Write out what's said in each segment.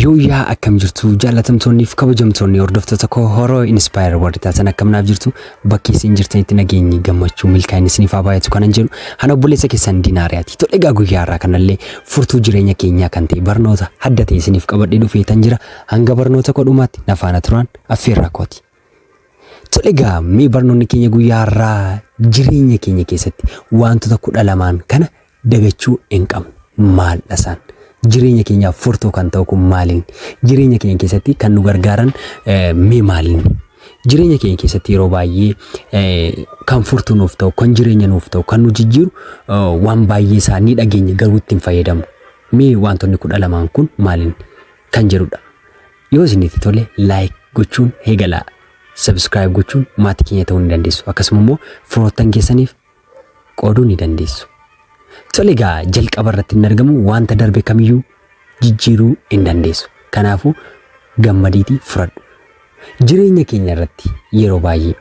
Yooyaa akkam jirtu jaalatamtoonni fi kabajamtoonni hordoftoota koo horoo inspire warri taatan akkamnaaf jirtu bakki isin jirtanitti nageenyi gammachuu milkaa'inni isiniif haa baay'atu kanan jedhu hana obboleessa keessan diinaariyaati tole egaa guyyaa irraa kanallee furtuu jireenya keenyaa kan ta'e barnoota adda ta'e isiniif qabadhee dhufeetan jira hanga barnoota kodhumaatti nafaana turan affeerraa kooti. Tole egaa mee barnoonni keenya guyyaa irraa jireenya keenya keessatti wantoota 12 kana dagachuu hin qabnu maaldha isaan? Jireenya keenyaaf furtuu kan ta'u kun maaliin? Jireenya keenya keessatti kan nu gargaaran mee maaliin? Jireenya keenya keessatti yeroo baay'ee kan furtuu nuuf ta'u, kan jireenya nuuf ta'u, kan nu jijjiiru waan baay'ee isaa ni dhageenya garuu ittiin fayyadamu. Mee wantoonni 12 kun maaliin kan jedhudha. Yoo isinitti tole like gochuun eegalaa, subscribe gochuun maatii keenya ta'uu ni dandeessu. Akkasuma immoo firoottan keessaniif qooduu ni dandeessu. Tole egaa jalqaba irratti hin argamu wanta darbe kamiyyuu jijjiiruu hin dandeessu. Kanaafuu gammadiitii fudhadhu. Jireenya keenya irratti yeroo baay'ee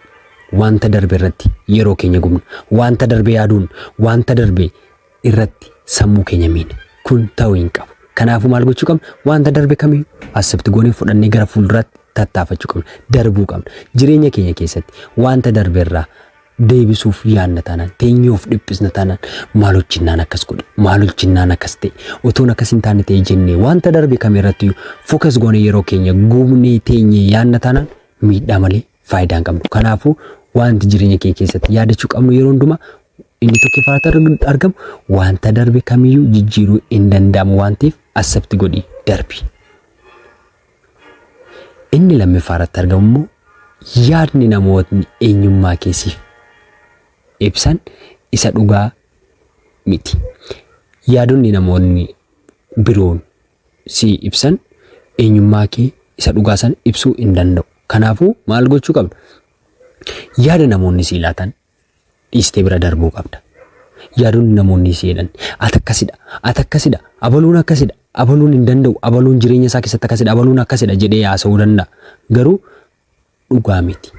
wanta darbe irratti yeroo keenya gubnu, wanta darbe yaaduun, wanta darbe irratti sammuu keenya miine. Kun ta'uu hin qabu. Kanaafuu maal gochuu qabna? Wanta darbe kamiyyuu asirratti goonee fudhannee gara fuulduraatti tattaafachuu qabna. Darbuu qabna. Jireenya keenya keessatti wanta darbe irraa deebisuuf yaadna taanaan teenyoof dhiphisna taanaan maal hojjennaan akkas godhe maal hojjennaan akkas ta'e utuun akkas hin taane ta'e jennee wanta darbe kamirratti focus goone yeroo keenya gubnee teenyee yaadna taanaan miidhaa malee faayidaa hin qabnu. Kanaafuu wanti jireenya kee keessatti yaadachuu qabnu yeroo hundumaa inni tokkoffaatti argamu wanta darbe kamiyyuu jijjiiruu hin danda'amu waan ta'eef asabti godhi darbi. Inni lammaffaarratti argamu immoo yaadni namootni eenyummaa keessiif ibsan isa dhugaa miti. Yaadonni namoonni biroon si ibsan eenyummaa kee isa dhugaa san ibsuu hin danda'u. Kanaafuu maal gochuu qabna? Yaada namoonni si laatan dhiistee bira darbuu qabda. Yaadonni namoonni si jedhan ati akkasidha, abaluun akkasidha, abaluun hin danda'u, abaluun jireenya isaa keessatti akkasidha, abaluun akkasidha jedhee haasa'uu danda'a. Garuu dhugaa miti.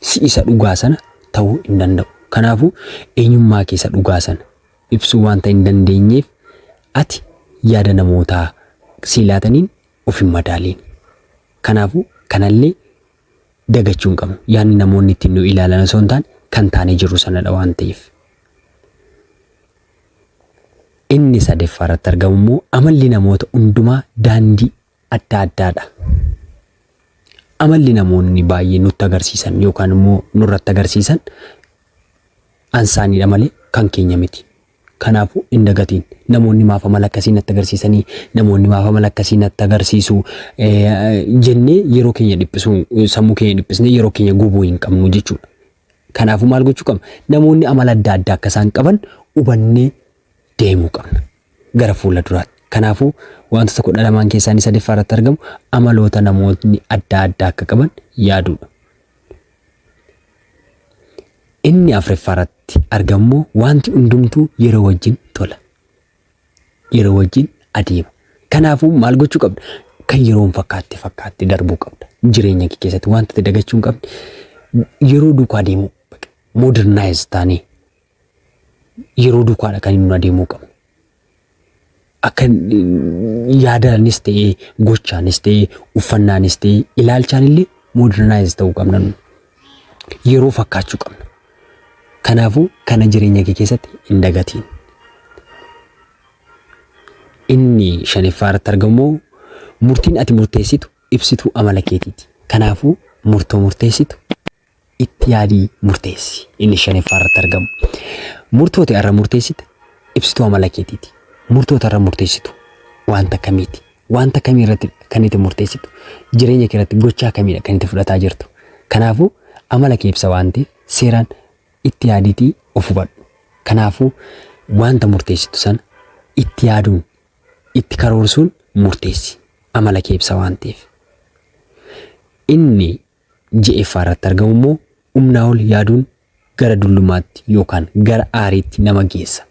Si isa dhugaa sana ta'uu hin danda'u. Kanaafuu eenyummaa keessa dhugaa sana ibsuu wanta hin dandeenyeef ati yaada namootaa si laataniin of hin madaaliin. Kanaafuu kanallee dagachuu hin qabnu. Yaadni namoonni ittiin nu ilaalan osoo hin taane kan taanee jiru sanadha waan ta'eef. Inni sadaffaarratti argamu immoo amalli namoota hundumaa daandii adda addaadha. Amalli namoonni baay'ee nutti agarsiisan yookaan immoo nurratti agarsiisan ansaaniidha malee kan keenya miti. Kanaafuu hin dagatiin. Namoonni maaf amala akkasii natti agarsiisanii, namoonni maaf amala akkasii natti agarsiisu jennee yeroo keenya dhiphisu, sammuu keenya dhiphisnee yeroo keenya gubuu hin qabnu jechuudha. Kanaafuu maal gochuu qabna? Namoonni amala adda addaa akka isaan qaban hubannee deemuu qabna gara fuula duraatti. Kanaafuu wantoota 12 keessaa inni sadaffaarratti argamu amaloota namoonni adda addaa akka qaban yaaduudha. Inni afuraffaarratti argamu wanti hundumtuu yeroo wajjin tola. Yeroo wajjin adeema. Kanaafuu maal gochuu qabna? Kan yeroon fakkaatti darbuu qabda. Jireenya kee keessatti wantoota dagachuu hin qabne yeroo duukaa adeemuu modernize taanee yeroo duukaadha kan inni adeemuu qabna. Akka yaadaanis ta'ee gochaanis ta'ee uffannaanis ta'ee ilaalchaan illee modernize ta'uu qabna. Yeroo fakkaachuu qabna. Kanaafuu kana jireenya kee keessatti hin dagatiin. Inni shanaffaarratti argamu murtiin ati murteessitu ibsituu amala keetiiti. Kanaafuu murtoo murteessitu itti yaadii murteessi. Inni shanaffaarratti argamu murtoota irra murteessite ibsituu amala keetiiti. Murtoota irra murteessitu wanta kamiiti? Wanta kamii irratti kan itti murteessitu? Jireenya kee irratti gochaa kamiidha kan itti fudhataa jirtu? Kanaafuu amala kee ibsa waan ta'eef seeraan itti yaadiitii of hubadhu. Kanaafuu wanta murteessitu sana itti yaaduun, itti karoorsuun murteessi. Amala kee ibsa waan ta'eef. Inni ja'affaarratti argamu immoo humnaa ol yaaduun gara dullummaatti yookaan gara aariitti nama geessa.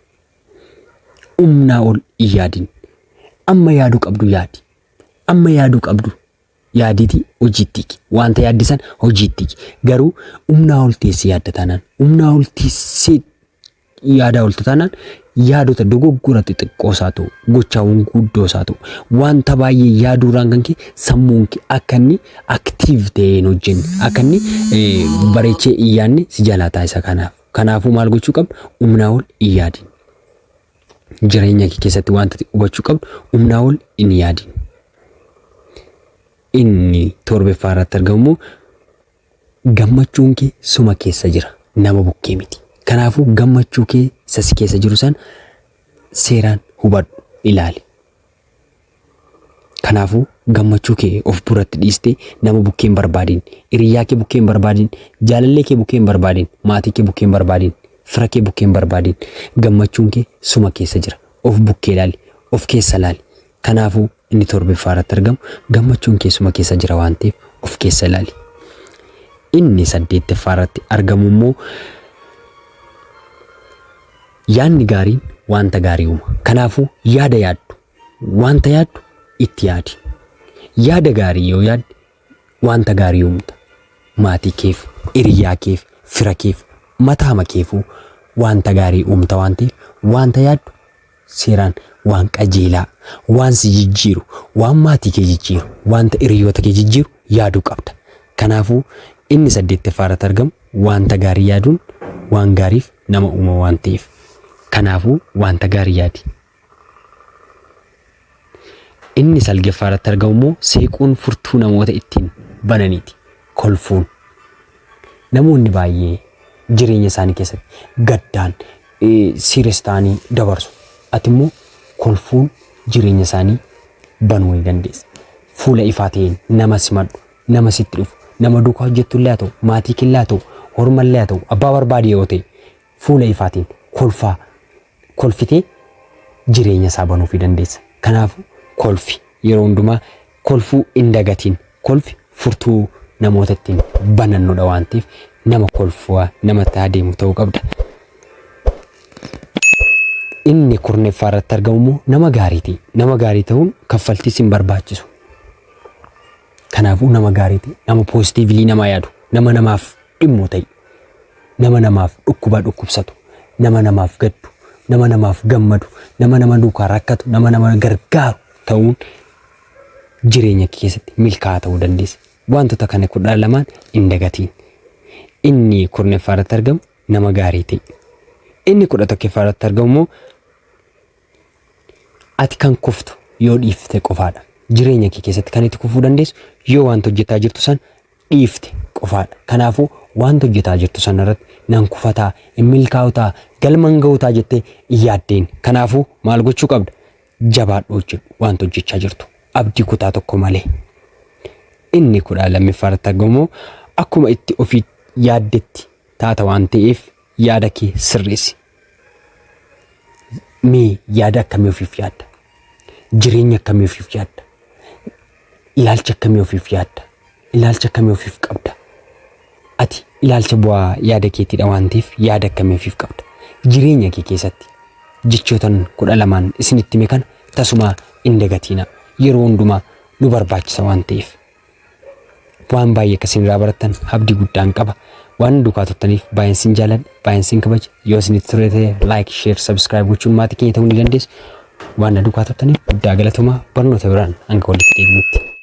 Humnaa ol yaadin. Amma yaaduu qabdu yaadi. Amma yaaduu qabdu yaadiitii hojiitti. Wanta yaaddisan hojiitti. Garuu humnaa ol teessee yaadda taanaan, humnaa ol teessee yaada oltu taanaan yaadota dogoggora xixiqqoosaa ta'u gochaawwan guddoosaa ta'u wanta baay'ee yaaduuraan kan kee sammuun kee akka inni aktiiv ta'een hojjenni akka inni bareechee iyyaanne si jalaa taasisa. Kanaafuu maal gochuu qabdu humnaa ol hin yaadin. Jireenya kee keessatti wanta hubachuu qabdu humnaa ol hin yaadin. Inni torbeeffaa irratti argamu gammachuun kee suma keessa jira nama bukkee miti. Kanaafuu gammachuu kee sasi keessa jiru san seeraan hubadhu ilaali. Kanaafuu gammachuu kee of buratti dhiistee nama bukkee hin barbaadin, hiriyaa kee bukkee hin barbaadin, jaalallee kee bukkee hin barbaadin, maatii kee bukkee hin barbaadin, fira kee bukkee hin barbaadin. Gammachuun kee suma keessa jira. Of bukkee ilaali, of keessa ilaali. Kanaafuu inni torbeeffaa irratti argamu gammachuun kee suma keessa jira waan ta'eef of keessa ilaali. Inni saddeettaffaa irratti argamu immoo yaadni gaariin wanta gaarii uuma. Kanaafuu yaada yaaddu, wanta yaaddu itti yaadi. Yaada gaarii yoo yaadde wanta gaarii uumta. Maatii keef, hiriyaa keef, fira keef, mataama keefuu wanta gaarii uumta waan ta'eef wanta yaaddu seeraan waan qajeelaa, waan si jijjiiru, waan maatii kee jijjiiru, wanta hiriyoota kee jijjiiru yaaduu qabda. Kanaafuu inni saddeettaffaa irratti argamu wanta gaarii yaaduun waan gaariif nama uuma waan ta'eef. Kanaafuu wanta gaarii yaadi. Inni salgaffaa irratti argamu immoo seequun furtuu namoota ittiin bananiiti. Kolfuun. Namoonni baay'ee jireenya isaanii keessatti gaddaan sirees ta'anii dabarsu. Ati immoo kolfuun jireenya isaanii banuu ni dandeessa. Fuula ifaa ta'een nama simadhu, nama sitti dhufu, nama duukaa hojjettu illee haa ta'u, maatii kee illee haa ta'u, horma illee haa ta'u, abbaa barbaade yoo ta'e fuula ifaatiin kolfitee jireenya isaa banuu fi dandeessa. Kanaafuu kolfi yeroo hundumaa kolfuu hin dagatiin. Kolfi furtuu namoota ittiin banannudha waan ta'eef nama kolfuu nama adeemu ta'uu qabda. Inni kurnaffaa irratti argamu immoo nama gaariiti. Nama gaarii ta'uun kaffaltiis hin barbaachisu. Kanaafuu nama gaariiti. Nama poozitiivlii nama yaadu, nama namaaf dhimmu ta'e, nama namaaf dhukkuba dhukkubsatu, nama namaaf gaddu, nama namaaf gammadu, nama duukaa rakkatu, nama gargaaru ta'uun jireenya keessatti milkaa'aa ta'uu dandeessa. Wantoota kana kudha lamaan hin dagatiin. Inni kurnaffaa irratti argamu nama gaarii ta'e. Inni kudha tokkoffaa irratti argamu immoo ati kan kuftu yoo dhiifte qofaadha. Jireenya kee keessatti kan itti kufuu dandeessu yoo wanta hojjetaa jirtu san dhiifte qofaadha. Kanaafuu wanta hojjetaa jirtu san irratti nan kufataa, hin milkaa'utaa, galman ga'utaa jettee yaaddeen. Kanaafuu maal gochuu qabda? Jabaadhu hojjedhu wanta hojjechaa jirtu. Abdii kutaa tokko malee. Inni kudha lammaffaa irratti argamu akkuma itti ofii yaaddetti taata waan ta'eef yaada kee sirreessi. Mee yaada akkamii ofiif yaadda? Jireenya akkamii ofiif yaadda? Ilaalcha akkamii ofiif yaadda? Ilaalcha akkamii ofiif qabda? Ati ilaalcha bu'aa yaada keetiidha waan ta'eef yaada akkamii ofiif qabda? Jireenya kee keessatti jechootan 12 isinitti hime kana tasuma hin dagatiina. Yeroo hundumaa nu barbaachisa waan ta'eef. Waan baay'ee akkasiin irraa barattan abdii guddaan qaba. Waan duukaa turtaniif baay'een sin jaaladha, baay'een sin kabaja. Yoo isinitti tole ta'e like, share, subscribe gochuun maatii keenya ta'uu ni dandeessu. Waan duukaa turtaniif guddaa galatoomaa. Barnoota biraan hanga walitti deebinutti.